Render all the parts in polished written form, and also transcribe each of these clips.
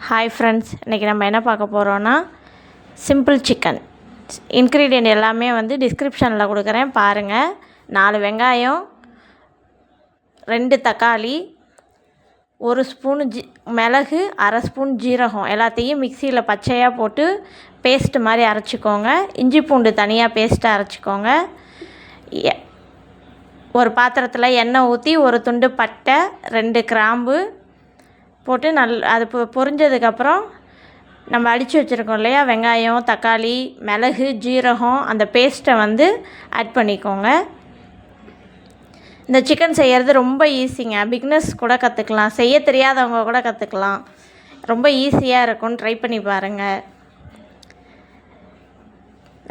Hi friends, இன்றைக்கி நம்ம என்ன பார்க்க போகிறோன்னா சிம்பிள் சிக்கன். இன்க்ரீடியன்ட் எல்லாமே டிஸ்கிரிப்ஷனில் கொடுக்குறேன், பாருங்கள். 4 வெங்காயம், 2 தக்காளி, 1 ஸ்பூன் மிளகு, அரை ஸ்பூன் ஜீரகம் எல்லாத்தையும் மிக்சியில் பச்சையாக போட்டு பேஸ்ட் மாதிரி அரைச்சிக்கோங்க. இஞ்சி பூண்டு தனியாக பேஸ்ட்டாக அரைச்சிக்கோங்க. ஒரு பாத்திரத்தில் எண்ணெய் ஊற்றி 1 துண்டு பட்டை, 2 கிராம்பு போட்டு அது பொரிஞ்சதுக்கப்புறம் நம்ம அடித்து வச்சுருக்கோம் இல்லையா, வெங்காயம், தக்காளி, மிளகு, ஜீரகம், அந்த பேஸ்ட்டை ஆட் பண்ணிக்கோங்க. இந்த சிக்கன் செய்கிறது ரொம்ப ஈஸிங்க. பிக்னஸ் கூட கற்றுக்கலாம், செய்ய தெரியாதவங்க கூட கற்றுக்கலாம். ரொம்ப ஈஸியாக இருக்கும், ட்ரை பண்ணி பாருங்கள்.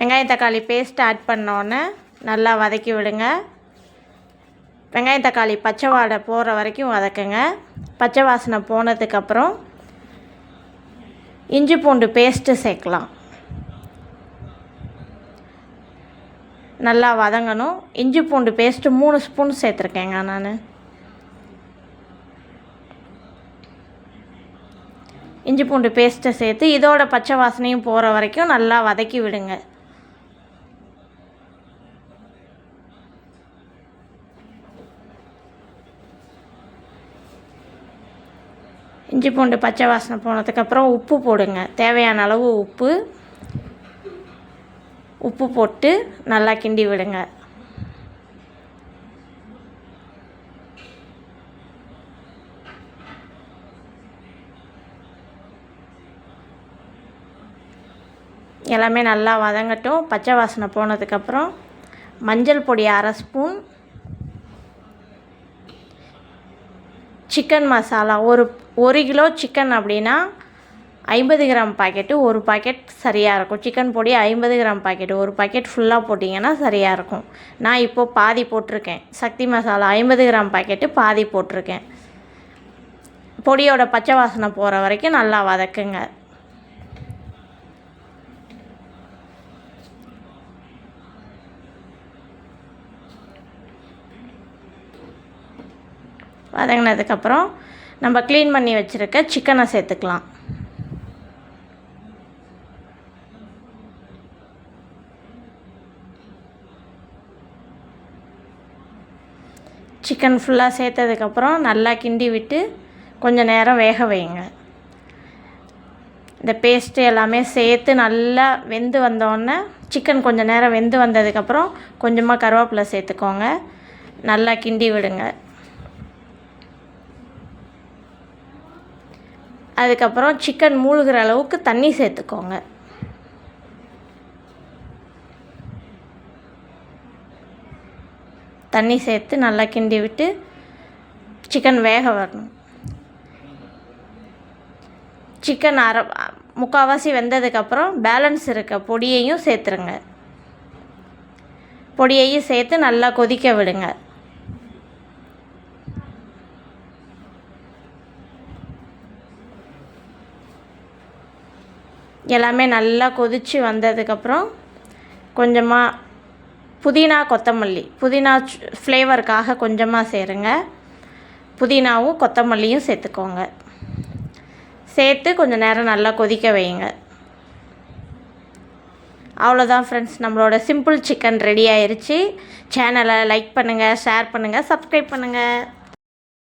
வெங்காயம் தக்காளி பேஸ்ட் ஆட் பண்ணோன்னே நல்லா வதக்கி விடுங்க. வெங்காயம் தக்காளி பச்சை வாடை போகிற வரைக்கும் வதக்குங்க. பச்சை வாசனை போனதுக்கப்புறம் இஞ்சி பூண்டு பேஸ்ட்டு சேர்க்கலாம். நல்லா வதங்கணும். இஞ்சி பூண்டு பேஸ்ட்டு 3 ஸ்பூன் சேர்த்துருக்கேங்க நான். இஞ்சி பூண்டு பேஸ்ட்டை சேர்த்து இதோட பச்சை வாசனையும் போகிற வரைக்கும் நல்லா வதக்கி விடுங்க. இஞ்சி பூண்டு பச்சை வாசனை போனதுக்கப்புறம் உப்பு போடுங்க. தேவையான அளவு உப்பு போட்டு நல்லா கிண்டி விடுங்க. எல்லாமே நல்லா வதங்கட்டும். பச்சை வாசனை போனதுக்கப்புறம் மஞ்சள் பொடி அரை ஸ்பூன், சிக்கன் மசாலா ஒரு கிலோ சிக்கன் அப்படின்னா 50 கிராம் பாக்கெட்டு, ஒரு பாக்கெட் சரியாக இருக்கும். சிக்கன் பொடி 50 கிராம் பாக்கெட்டு, ஒரு பாக்கெட் ஃபுல்லாக போட்டிங்கன்னா சரியாக இருக்கும். நான் இப்போது பாதி போட்டிருக்கேன். சக்தி மசாலா 50 கிராம் பாக்கெட்டு பாதி போட்டிருக்கேன். பொடியோட பச்சை வாசனை போகிற வரைக்கும் நல்லா வதக்குங்க. வதங்கினதுக்கப்புறம் நம்ம க்ளீன் பண்ணி வச்சுருக்க சிக்கனை சேர்த்துக்கலாம். சிக்கன் ஃபுல்லாக சேர்த்ததுக்கப்புறம் நல்லா கிண்டி விட்டு கொஞ்சம் நேரம் வேக வைங்க. இந்த பேஸ்ட்டு எல்லாமே சேர்த்து நல்லா வெந்து வந்தோடனே, சிக்கன் கொஞ்சம் நேரம் வெந்து வந்ததுக்கப்புறம் கொஞ்சமாக கருவேப்பிலை சேர்த்துக்கோங்க. நல்லா கிண்டி விடுங்க. அதுக்கப்புறம் சிக்கன் மூழ்கிற அளவுக்கு தண்ணி சேர்த்துக்கோங்க. தண்ணி சேர்த்து நல்லா கிண்டி விட்டு சிக்கன் வேக வரணும். சிக்கன் முக்கால்வாசி வெந்ததுக்கப்புறம் பேலன்ஸ் இருக்க பொடியையும் சேர்த்துருங்க. பொடியையும் சேர்த்து நல்லா கொதிக்க விடுங்க. எல்லாமே நல்லா கொதித்து வந்ததுக்கப்புறம் கொஞ்சமாக புதினா, கொத்தமல்லி, புதினா ஃப்ளேவருக்காக கொஞ்சமாக சேருங்க. புதினாவும் கொத்தமல்லியும் சேர்த்துக்கோங்க. சேர்த்து கொஞ்சம் நேரம் நல்லா கொதிக்க வைங்க. அவ்வளோதான் ஃப்ரெண்ட்ஸ், நம்மளோட சிம்பிள் சிக்கன் ரெடி ஆயிடுச்சு. சேனலை லைக் பண்ணுங்கள், ஷேர் பண்ணுங்கள், சப்ஸ்கிரைப் பண்ணுங்கள்.